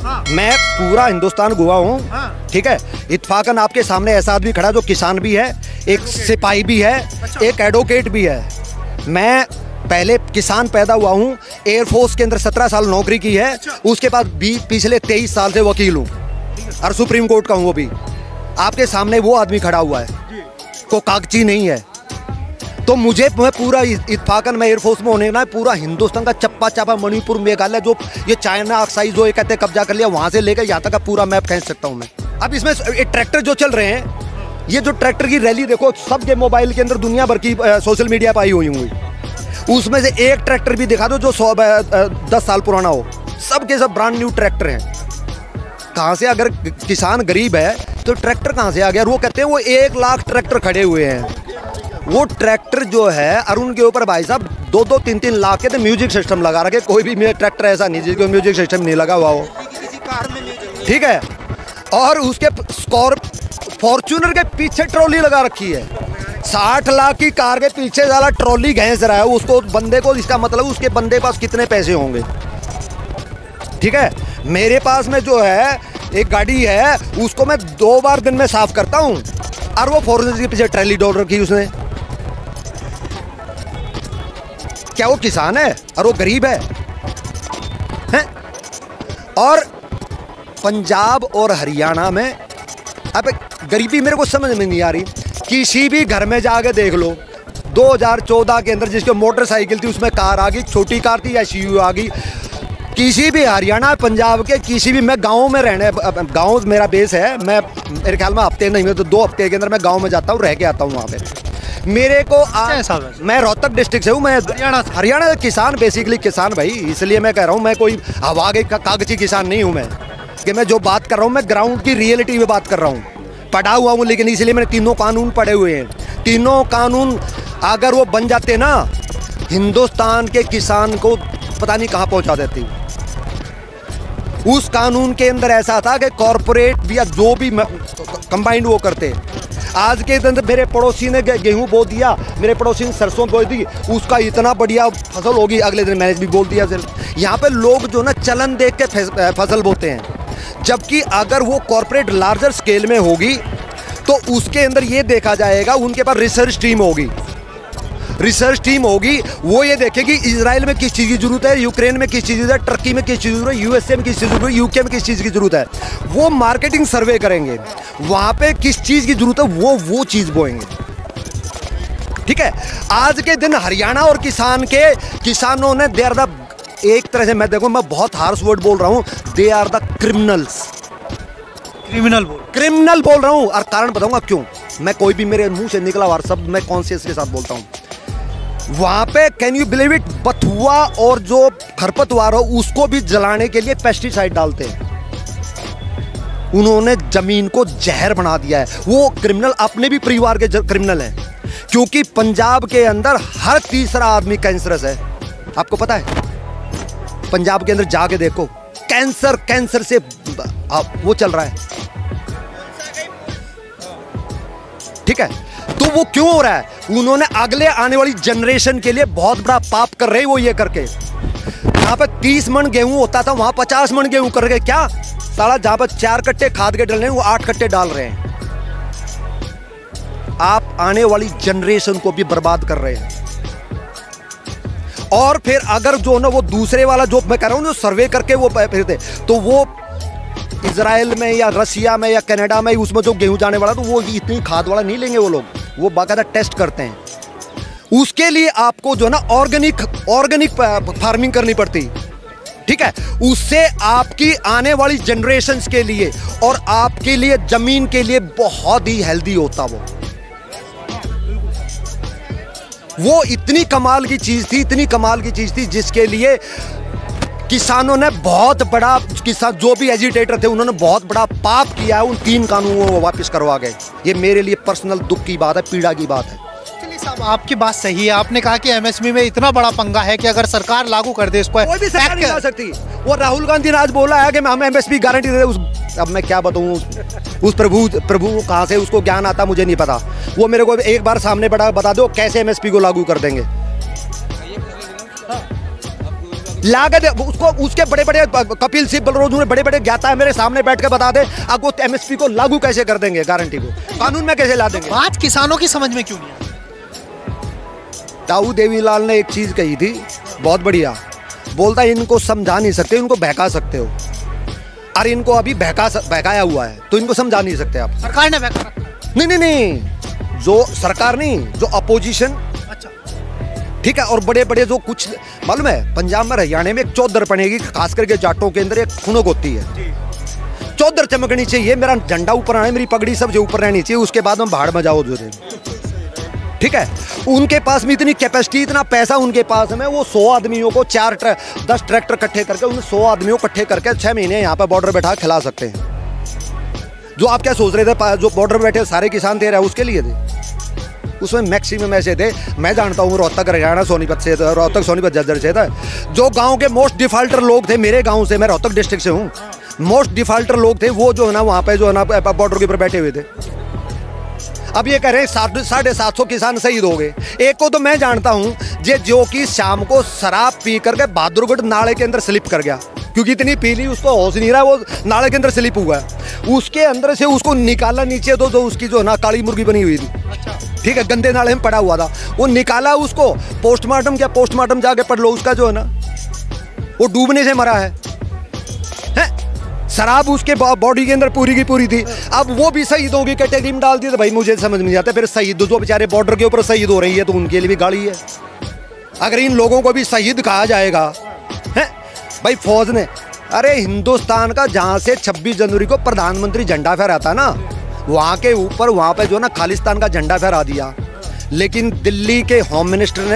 मैं पूरा हिंदुस्तान घुमा हूँ, ठीक है। इत्तेफाकन आपके सामने ऐसा आदमी खड़ा जो किसान भी है, एक सिपाही भी है, एक एडवोकेट भी है। मैं पहले किसान पैदा हुआ हूँ, एयरफोर्स के अंदर 17 साल नौकरी की है, उसके बाद पिछले 23 साल से वकील हूँ और सुप्रीम कोर्ट का हूँ। वो भी आपके सामने वो आदमी खड़ा हुआ है, को कागजी नहीं है। तो मैं पूरा इत्तेफाकन में एयरफोर्स में होने ना पूरा हिंदुस्तान का चप्पा चापा, मणिपुर, मेघालय, जो ये चाइना ऑक्साइड जो ये कहते हैं कब्जा कर लिया, वहाँ से लेकर यहाँ तक का पूरा मैप खींच सकता हूँ मैं। अब इसमें ट्रैक्टर जो चल रहे हैं, ये जो ट्रैक्टर की रैली देखो, सबके मोबाइल के अंदर दुनिया भर की सोशल मीडिया पर आई हुई होंगी। उसमें से एक ट्रैक्टर भी दिखा दो जो 10 साल पुराना हो, सब के सब ब्रांड न्यू ट्रैक्टर हैं। कहाँ से, अगर किसान गरीब है तो ट्रैक्टर कहाँ से आ गया? वो कहते हैं वो 1 लाख ट्रैक्टर खड़े हुए हैं। वो ट्रैक्टर जो है अरुण के ऊपर भाई साहब 2-2, 3-3 लाख के तो म्यूजिक सिस्टम लगा रखे। कोई भी मेरा ट्रैक्टर ऐसा नहीं जिसको म्यूजिक सिस्टम नहीं लगा हुआ हो, ठीक है। और उसके फॉर्च्यूनर के पीछे ट्रॉली लगा रखी है। 60 लाख की कार के पीछे वाला ट्रॉली घैंस रहा है उसको बंदे को। इसका मतलब उसके बंदे पास कितने पैसे होंगे, ठीक है। मेरे पास में जो है एक गाड़ी है, उसको मैं 2 बार दिन में साफ करता हूँ, और वो फॉर्च्यूनर के पीछे ट्रॉली डाल रखी उसने। क्या वो किसान है और वो गरीब है? और पंजाब और हरियाणा में अब गरीबी मेरे को समझ में नहीं आ रही। किसी भी घर में जाके देख लो, 2014 के अंदर जिसकी मोटरसाइकिल थी उसमें कार आ गई, छोटी कार थी SUV आ गई। किसी भी हरियाणा पंजाब के किसी भी, मैं गाँव में गाँव मेरा बेस है, मैं मेरे ख्याल में हफ्ते नहीं, तो 2 हफ्ते के अंदर मैं गाँव में जाता हूँ, रह के आता हूँ वहाँ पे। मेरे को मैं रोहतक डिस्ट्रिक्ट से हूँ, मैं हरियाणा किसान, बेसिकली किसान भाई, इसलिए मैं कह रहा हूँ मैं कोई हवा के कागजी किसान नहीं हूँ। मैं कि मैं जो बात कर रहा हूँ मैं ग्राउंड की रियलिटी में बात कर रहा हूँ। पढ़ा हुआ हूँ, लेकिन इसलिए मैंने तीनों कानून पढ़े हुए हैं। तीनों कानून अगर वो बन जाते ना, हिंदुस्तान के किसान को पता नहीं कहाँ पहुँचा देती। उस कानून के अंदर ऐसा था कि कॉरपोरेट या जो भी कंबाइंड वो करते। आज के दिन मेरे पड़ोसी ने गेहूं बो दिया, मेरे पड़ोसी ने सरसों बो दी, उसका इतना बढ़िया फसल होगी, अगले दिन मैंने भी बोल दिया। यहाँ पे लोग जो ना चलन देख के फसल बोते हैं, जबकि अगर वो कॉरपोरेट लार्जर स्केल में होगी तो उसके अंदर ये देखा जाएगा, उनके पास रिसर्च टीम होगी। वो ये देखेगी इजराइल में किस चीज़ की जरूरत है, यूक्रेन में किस चीज़ की जरूरत है, टर्की में किस चीज़ की जरूरत है, USA में किस चीज़ की जरूरत है, UK में किस चीज़ की जरूरत है। वो मार्केटिंग सर्वे करेंगे, वहाँ पे किस चीज़ की जरूरत है वो चीज़ बोएंगे, ठीक है। आज के दिन हरियाणा और किसानों ने दे आर द, एक तरह से मैं देखो, मैं बहुत हार्श वर्ड बोल रहा हूँ, दे आर द क्रिमिनल बोल रहा हूँ। और कारण बताऊंगा क्यों। मैं कोई भी मेरे मुंह से निकला हुआ शब्द मैं कॉन्शियस के साथ बोलता हूँ। वहाँ पे कैन यू बिलीव इट, बथुआ और जो खरपतवार हो उसको भी जलाने के लिए पेस्टिसाइड डालते हैं। उन्होंने जमीन को जहर बना दिया है। वो क्रिमिनल अपने भी परिवार के क्रिमिनल हैं, क्योंकि पंजाब के अंदर हर तीसरा आदमी कैंसरस है। आपको पता है? पंजाब के अंदर जाके देखो, कैंसर से वो चल रहा है, ठीक है। तो वो क्यों हो रहा है? उन्होंने अगले आने वाली जनरेशन के लिए बहुत बड़ा पाप कर रहे हैं वो ये करके। यहाँ पे 30 मन गेहूं होता था, वहां 50 मन गेहूं कर रहे। क्या साला, जहां पर 4 कट्टे खाद के डालने वो 8 कट्टे डाल रहे हैं। आप आने वाली जनरेशन को भी बर्बाद कर रहे हैं। और फिर अगर जो ना वो दूसरे वाला जो मैं कह रहा हूं, जो सर्वे करके वो फिरते, तो वो इजराइल में या रसिया में या कनाडा में उसमें जो गेहूं जाने वाला, तो वो इतनी खाद वाला नहीं लेंगे वो लोग, वो बाकायदा टेस्ट करते हैं। उसके लिए आपको जो ना ऑर्गेनिक फार्मिंग करनी पड़ती, ठीक है। उससे आपकी आने वाली जनरेशन्स के लिए और आपके लिए जमीन के लिए बहुत ही हेल्दी होता वो इतनी कमाल की चीज थी, जिसके लिए किसानों ने बहुत बड़ा, किसान जो भी एजिटेटर थे उन्होंने बहुत बड़ा पाप किया है। उन 3 कानूनों को वापस करवा गए। ये मेरे लिए पर्सनल दुख की बात है, पीड़ा की बात है। चलिए साहब, आपकी बात सही है। आपने कहा कि MSP में इतना बड़ा पंगा है कि अगर सरकार लागू कर दे इसको, कोई भी सरकार नहीं ला सकती। वो राहुल गांधी ने आज बोला है कि हम MSP गारंटी दे रहे। अब मैं क्या बताऊं, उस प्रभु कहाँ से उसको ज्ञान आता मुझे नहीं पता। वो मेरे को एक बार सामने बता दो कैसे MSP को लागू कर देंगे। लागत उसको उसके बड़े बड़े कपिल सिब्बल रोज बड़े बड़े ज्ञाता है मेरे सामने बैठ के बता दे अब वो एमएसपी को लागू कैसे कर देंगे, गारंटी को कानून में कैसे ला देंगे। बात किसानों की समझ में क्यों नहीं आई? ताऊ देवीलाल ने एक चीज कही थी बहुत बढ़िया, बोलता इनको समझा नहीं सकते, इनको बहका सकते हो। अरे इनको अभी बहकाया हुआ है तो इनको समझा नहीं सकते आप। सरकार ने बहका रखा है। नहीं, जो सरकार नहीं, जो अपोजिशन। अच्छा, ठीक है। और बड़े बड़े जो कुछ मालूम है पंजाब में हरियाणा में एक चौधर पड़ेगी, खास करके जाटों के अंदर एक खुनक होती है, चौधर चमकनी चाहिए, मेरा झंडा ऊपर आना, मेरी पगड़ी सबसे ऊपर रहनी चाहिए, उसके बाद हम बाहर में जाओ जो। ठीक है। उनके पास में इतनी कैपेसिटी, इतना पैसा उनके पास में, वो 100 आदमियों को 10 ट्रैक्टर इकट्ठे करके उन 100 आदमियों को इकट्ठे करके 6 महीने यहाँ पे बॉर्डर बैठा खिला सकते हैं। जो आप क्या सोच रहे थे जो बॉर्डर बैठे सारे किसान थे उसके लिए थे, उसमें मैक्सिमम ऐसे थे, मैं जानता हूँ रोहतक हरियाणा सोनीपत से, रोहतक सोनीपत झज्जर से था, जो गांव के मोस्ट डिफाल्टर लोग थे मेरे गांव से, मैं रोहतक डिस्ट्रिक्ट से हूँ, मोस्ट डिफाल्टर लोग थे वो जो है ना वहाँ पे जो है ना बॉर्डर के ऊपर बैठे हुए थे। अब ये कह रहे हैं 750 किसान शहीद हो गए। एक को तो मैं जानता हूँ जो कि शाम को शराब पी करके बहादुरगढ़ नाले के अंदर स्लिप कर गया, क्योंकि इतनी पी ली उसको होश नहीं रहा, वो नाले के अंदर स्लिप हुआ है, उसके अंदर से उसको निकाला नीचे तो उसकी जो ना काली मुर्गी बनी हुई थी। ठीक है, गंदे नाले में पड़ा हुआ था, वो निकाला, उसको पोस्टमार्टम क्या, पोस्टमार्टम जाके पढ़ लो, उसका जो है ना वो डूबने से मरा है। शराब उसके बॉडी के अंदर पूरी की पूरी थी। अब वो भी शहीद होगी कैटेगरी में डाल दी तो भाई मुझे समझ नहीं आता। फिर शहीद जो बेचारे बॉर्डर के ऊपर शहीद हो रही है तो उनके लिए भी गाली है। अगर इन लोगों को भी शहीद कहा जाएगा है भाई फौज ने, अरे हिंदुस्तान का जहां से 26 जनवरी को प्रधानमंत्री झंडा फहराता ना, वहां के ऊपर वहां पे जो ना खालिस्तान का झंडा फहरा दिया। लेकिन दिल्ली के होम मिनिस्टर ने,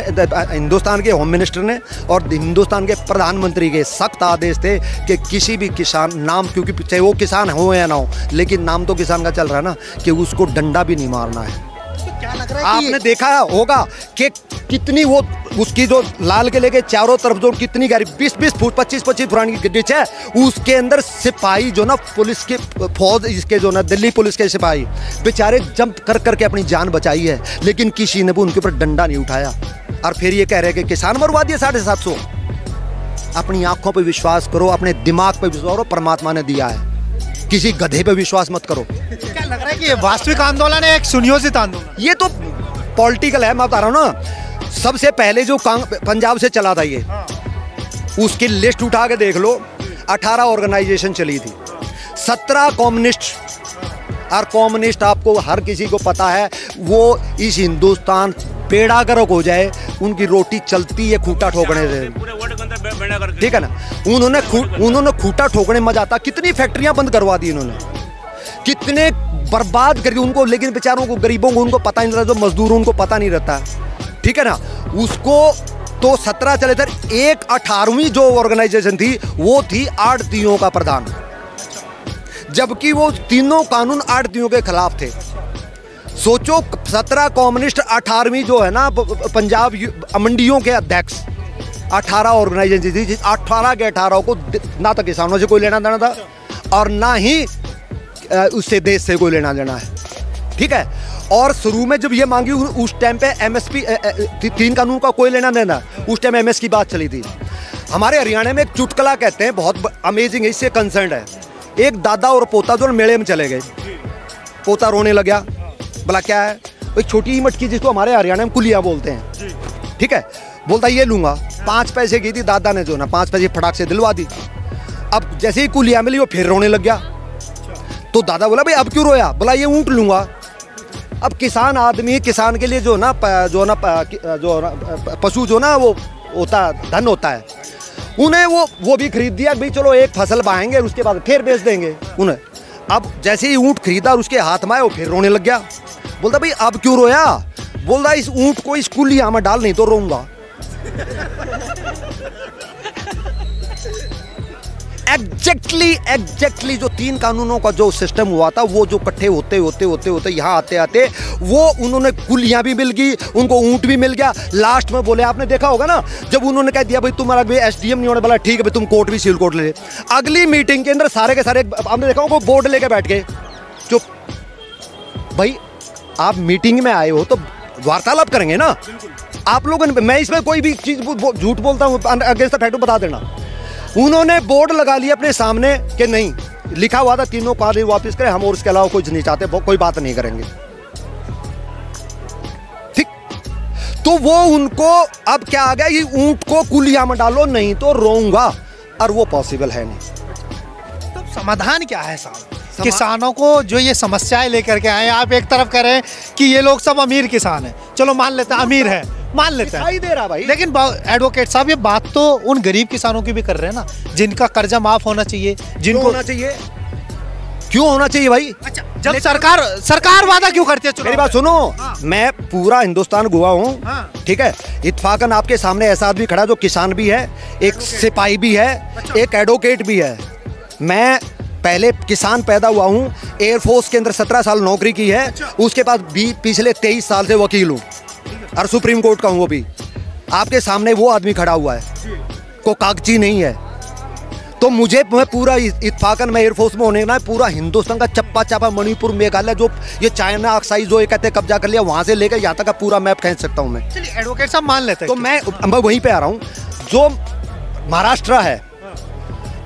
हिंदुस्तान के होम मिनिस्टर ने और हिंदुस्तान के प्रधानमंत्री के सख्त आदेश थे कि किसी भी किसान नाम, क्योंकि चाहे वो किसान हो या ना हो, लेकिन नाम तो किसान का चल रहा है ना, कि उसको डंडा भी नहीं मारना है। तो क्या लग रहा है आपने देखा होगा कि कितनी वो उसकी जो लाल किले के चारों तरफ जो कितनी गहरी 20-20 फुट 25-25 पुरानी डिच है, उसके अंदर सिपाही जो ना पुलिस के फौज इसके जो ना दिल्ली पुलिस के सिपाही बेचारे जंप कर करके अपनी जान बचाई है, लेकिन किसी ने भी उनके ऊपर डंडा नहीं उठाया। और फिर ये कह रहे कि किसान मरवा दिए 750। अपनी आंखों पर विश्वास करो, अपने दिमाग पर विश्वास करो, परमात्मा ने दिया है, किसी गधे पे विश्वास मत करो। क्या लग रहा है कि ये वास्तविक आंदोलन है एक सुनियोजित आंदोलन? ये तो पॉलिटिकल है, मैं बता रहा हूँ ना। सबसे पहले जो पंजाब से चला था ये, उसकी लिस्ट उठा के देख लो, 18 ऑर्गेनाइजेशन चली थी, 17 कम्युनिस्ट। और कम्युनिस्ट आपको हर किसी को पता है वो इस हिंदुस्तान पेड़ा गर्क हो जाए, उनकी रोटी चलती है खूंटा ठोकने से। ठीक है ना, उन्होंने खूंटा ठोकने मजा आता। कितनी फैक्ट्रियां बंद करवा दी इन्होंने, कितने बर्बाद करके उनको, लेकिन बेचारों को गरीबों को उनको पता नहीं रहता, जो मजदूर उनको पता नहीं रहता। ठीक है ना, उसको तो 17 चले थे। एक 18वीं जो ऑर्गेनाइजेशन थी वो थी आड़तियों का प्रधान, जबकि वो तीनों कानून आड़तियों के खिलाफ थे। सोचो 17 कम्युनिस्ट, 18वीं जो है ना पंजाब मंडियों के अध्यक्ष, 18 ऑर्गेनाइजेशन थी, 18 के 18 को ना तो किसानों से कोई लेना देना था और ना ही उससे देश से कोई लेना देना है। ठीक है, और शुरू में जब ये मांगी उस टाइम पे एमएसपी 3 कानून का कोई लेना देना, उस टाइम एमएस की बात चली थी। हमारे हरियाणा में एक चुटकुला कहते हैं, बहुत अमेजिंग है, इससे कंसर्न है। एक दादा और पोता जो मेले में चले गए, पोता रोने लग गया, बोला क्या है, एक छोटी ही मटकी जिसको हमारे हरियाणा में कुलिया बोलते हैं। ठीक है, बोलता ये लूंगा, 5 पैसे की थी, दादा ने जो ना 5 पैसे फटाक से दिलवा दी। अब जैसे ही कुलिया मिली वो फिर रोने लग गया, तो दादा बोला भाई अब क्यों रोया, बोला ये ऊँट लूंगा। अब किसान आदमी, किसान के लिए जो ना पशु जो ना वो होता धन होता है, उन्हें वो भी खरीद दिया भाई, चलो एक फसल बाएंगे उसके बाद फिर बेच देंगे उन्हें। अब जैसे ही ऊँट खरीदा और उसके हाथ में आया वो फिर रोने लग गया, बोलता भाई अब क्यों रोया, बोलता इस ऊँट को इस कुलिया में डाल नहीं तो रोऊंगा। एग्जैक्टली जो 3 कानूनों का जो सिस्टम हुआ था, वो जो इकट्ठे होते यहाँ आते वो उन्होंने कुलियां भी मिल गई, उनको ऊंट भी मिल गया। लास्ट में बोले, आपने देखा होगा ना, जब उन्होंने कह दिया भाई तुम्हारा भी एसडीएम नहीं होने वाला, ठीक है भाई तुम कोर्ट भी सील कोर्ट ले। अगली मीटिंग के अंदर सारे के सारे आपने देखा होगा बोर्ड लेके बैठ गए, चुप भाई आप मीटिंग में आए हो तो वार्तालाप करेंगे ना। आप लोगों ने, मैं इसमें कोई भी चीज झूठ बोलता हूँ अगेंस्ट द फैक्ट बता देना। उन्होंने बोर्ड लगा लिया अपने सामने कि नहीं, लिखा हुआ था तीनों कार्य वापस करें हम, और इसके अलावा कुछ नहीं चाहते, कोई बात नहीं करेंगे। ठीक, तो वो उनको अब क्या आ गया, ये ऊंट को कुलिया में डालो नहीं तो रोऊंगा, और वो पॉसिबल है नहीं। तो समाधान क्या है साहब? किसानों को जो ये समस्याएं लेकर के आए, आप एक तरफ कह रहे हैं कि ये लोग सब अमीर किसान हैं, चलो मान लेते हैं अमीर है, मान लेते हैं, दिखाई दे रहा भाई। लेकिन एडवोकेट साहब ये बात तो उन गरीब किसानों की भी कर रहे हैं ना, जिनका कर्जा माफ होना चाहिए, जिनको होना चाहिए, क्यों होना चाहिए भाई? अच्छा, जब सरकार वादा क्यों करती है? मेरी बात सुनो, मैं पूरा हिंदुस्तान घुमा हूँ, ठीक है, इत्फाकन आपके सामने ऐसा आदमी खड़ा जो किसान भी है, एक सिपाही भी है, एक एडवोकेट भी है। मैं पहले किसान पैदा हुआ हूँ, एयरफोर्स के अंदर 17 साल नौकरी की है, उसके बाद भी पिछले 23 साल से वकील हूँ और सुप्रीम कोर्ट का हूँ। वो भी आपके सामने वो आदमी खड़ा हुआ है, को कागजी नहीं है। तो मैं पूरा इत्फाकन में एयरफोर्स में होने ना, पूरा हिंदुस्तान का चप्पा चापा, मणिपुर, मेघालय, जो ये चाइना ऑक्साइड जो ये कहते कब्जा कर लिया, वहाँ से लेकर यहाँ तक का पूरा मैप खींच सकता हूँ मैं। चलिए एडवोकेट साहब मान लेते हैं। तो मैं वहीं पे आ रहा हूँ, जो महाराष्ट्र है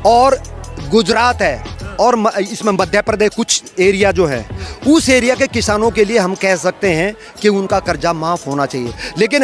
और गुजरात है और इसमें मध्य प्रदेश कुछ एरिया जो है, उस एरिया के किसानों के लिए हम कह सकते हैं कि उनका कर्जा माफ होना चाहिए। लेकिन